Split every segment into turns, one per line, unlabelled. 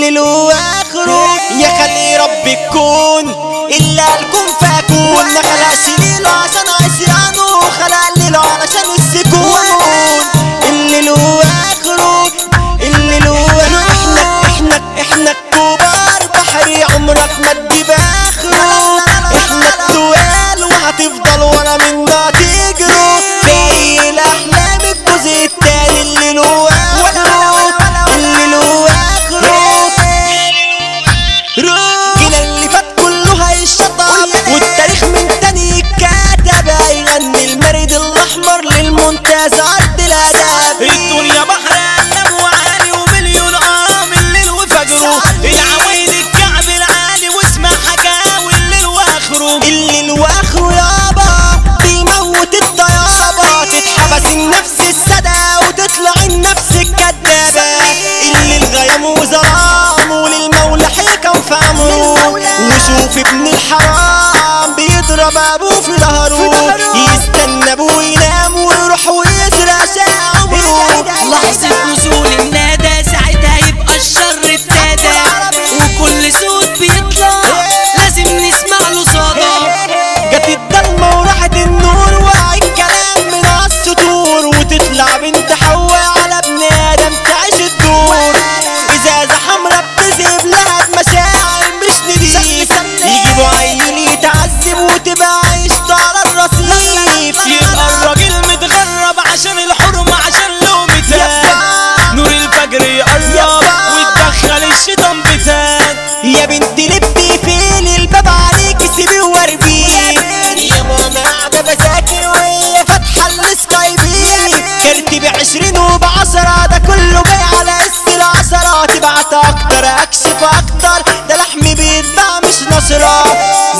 اللي له اخره يا خلي ربي الكون الا الكون فاكون. ما خلقش ليله عشان عصيانه، خلق ليله علشان السكون. اللي له اخره اللي له احنا الكبار بحري عمرك ما تجيب اخره. احنا التوال وهتفضل ورا منا تجروا في الاحلام الجزء التاني. اللي له اخره اللي له اخره جينا اللي فات كله هيشطب والتاريخ من تاني يتكتب. هيغني المريد الاحمر للممتاز عرض الاداب.
الدنيا بحر قلب وعالي ومليون من الليل وفجره. العوايد الكعب العالي واسمع حكاوي الليل واخره.
الليل واخره يابا بيموت الطيابة، تتحبس النفس السادة وتطلع النفس الكدابة. الليل غيم وظلام وللمولى حكم في امره. وشوف ابن الحرام بيضرب ابوه في ظهره، يستنى ابوه ينام ويروح ويسرق شقى عمره.
لحظة نزول النادى ساعتها يبقى الشر ابتدى، وكل صوت بيطلع لازم نسمع له صدى.
جت الضلمة وراحت النور وعي الكلام من عالسطور، وتطلع بنت حواء على ابن ادم تعيش الدور. ازازة حمرا بتذهب لها بمشاعر مش نضيف، يجيبوا عيل يتعذب وتبقى عيشته على الرصيف.
يبقى الراجل متغرب عشان الحرمة عشان لقمتان. نور الفجر يقرب وتدخل الشيطان بتان.
يا بنتي لبي فين الباب عليكي سيبيه واربيه. يا ماما قاعدة بذاكر وهي فاتحة السكايبي. كارتي ب20 وب10 ده كله جاي على قس العشرة. تبعت اكتر اكشف اكتر ده لحمي بيتباع مش نشرة.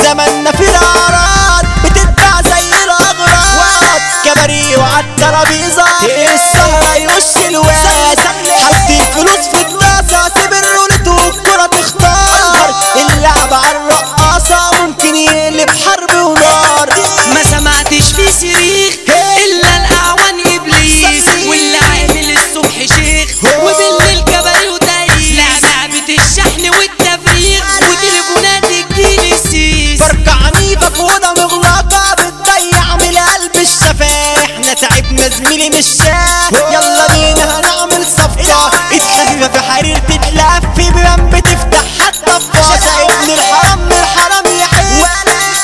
زماننا في الاعراض بتتباع زي الاغراض. كباريه وعالترابيزة السهرة يرش الواد. حاطين فلوس في الطاسة سيب الرولت والكرة تختار. اللعب عالرقاصة ممكن يقلب حرب ونار.
ما سمعتش في صريخ الا الاعوان ابليس، واللي عامل الصبح شيخ وبالليل كباري وتايس. لعبة الشحن والتفريغ وتليفونات الجيل السيس.
بركة عنيفة في أوضة مغلقة بتضيع من قلب الشفاه. احنا تعبنا زميلي مش شاه، يلا بينا هنعمل صفقة. اتخفيفة في حرير تتلف بيبان بتفتح حتى الفاصة. ابن الحرام من الحرام يحب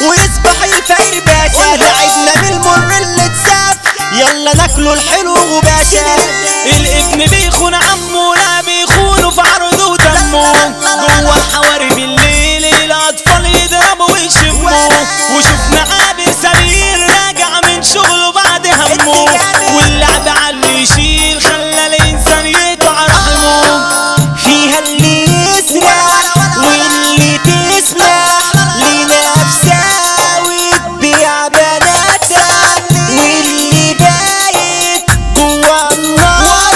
ويصبح الفقير باشا. لعبنا من المر اللي اتساب يلا ناكله الحلو وباشا.
الابن بيخون عمه لا بيخونه في عرضه ودمه. جوه الحواري بالليل الاطفال يضربوا ويشموا. وشفنا عابر سمير راجع من شغله بعد همه. واللعب على اللي يشيل خلى الانسان يقطع رحمه.
فيها اللي يسرق واللي تسمع لنفسها وتبيع بناتها. واللي بايت جوا النار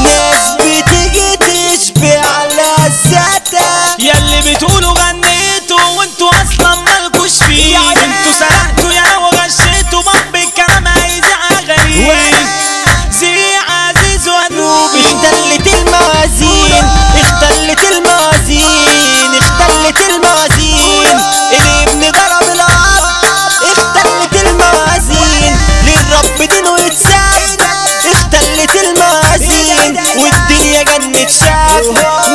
ناس بتيجي تشبع لذاتها.
ياللي بتقولوا غنيتوا وانتوا اصلا مالكوش فيه. انتوا سرقتوا يا وغشيتوا باب الكلام هيذيع غريب. زي عزيز ونوبي
اختلت الموازين اختلت الموازين اختلت الموازين. الابن ضرب الاب اختلت الموازين. للرب دينه يتساب اختلت الموازين. والدنيا جنة شاب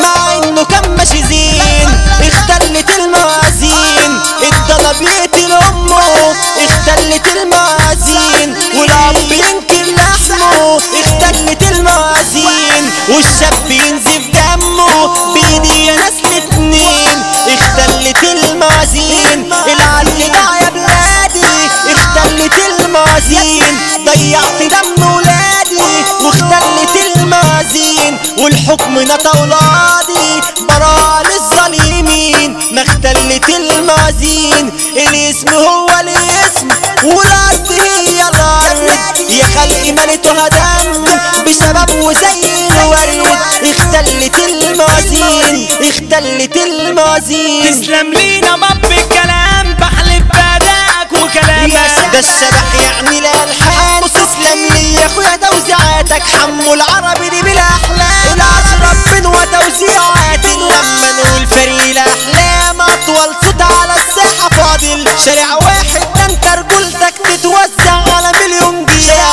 مع انه كان ماشي زين. اختلت الموازين. الضلب يقتل امه اختلت الموازين. والاب ينكر لحمه اختلت الموازين. والشاب ينزف دمه بايدي ناس الاتنين اختلت الموازين. العل ضاع يا بلادي اختلت الموازين. ضيعت دم ولادي واختلت الموازين. والحكم نطى ولادي براء للظالمين. ما اختلت الموازين. الاسم هو الاسم والارض هي الارض. يا خلقي ملتها دم بسبب وزي الورد. اختلت الموازين اختلت الموازين.
تسلم لينا باب الكلام بحلف بداك وكلامك.
ده الشبح يعني الالحان. وتسلم لي يا اخويا توزيعاتك. حمو العربي دي بالاحلام. الاشرف بن وتوزيعات شارع واحد ده انت رجولتك تتوزع على مليون جيع.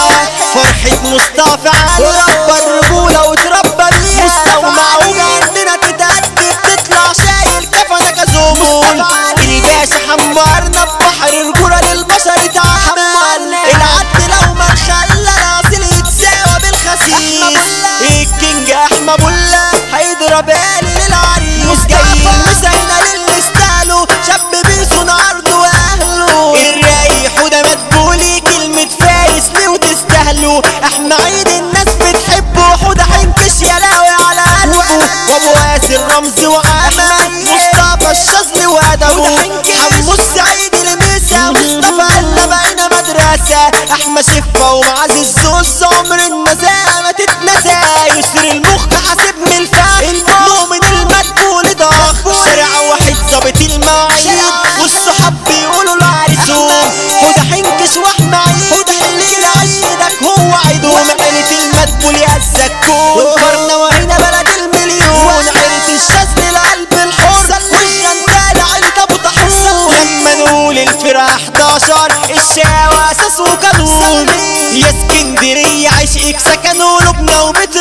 فرحة مصطفى علي ربى الرجولة وتربى بيها. مستومع وجننا تتأدب تطلع شايل كفنك زمون. الباشا حمرنا ببحر رجولة للبشر اتعمل. العد لو ما خلى الاصيل يتساوى بالخسيس. الكينج احمد بولا هيضرب آلي للعريس. جاي المساينة للي استاهلوا شاب بيصون عرضه واهله. الرايح وده مدبولي كلمة فارس ليه وتستاهلوا. احمى عيد الناس بتحبه حوده حنكش يا لاوي على قلبه. وابو ياسر رمزي وعمل مصطفى الشاذلي وادبه. حمو السعيد الميسا مصطفى قلنا بقينا مدرسة. احمى شفة ومعاذ الزوز عمر النزاهة ما تتنسى. يسر المخ حاسب من الفخ مؤمن المدبول ضخ. شارع واحد ظابط المواعيد والصحاب بيقولوا له عرسوم. حوده حنكش واحمى عيد الليلة عيدك هو عيدهم. عيلة المدبول يا الزكون وفرنا وهنا بلد المليون. عيلة الشاذلي القلب الحر والجندالة عيلة ابو طحون. لما نقول الفرقة 11 الشاوى اساس وقانون. يا اسكندرية عشقك سكن قلوبنا وبيت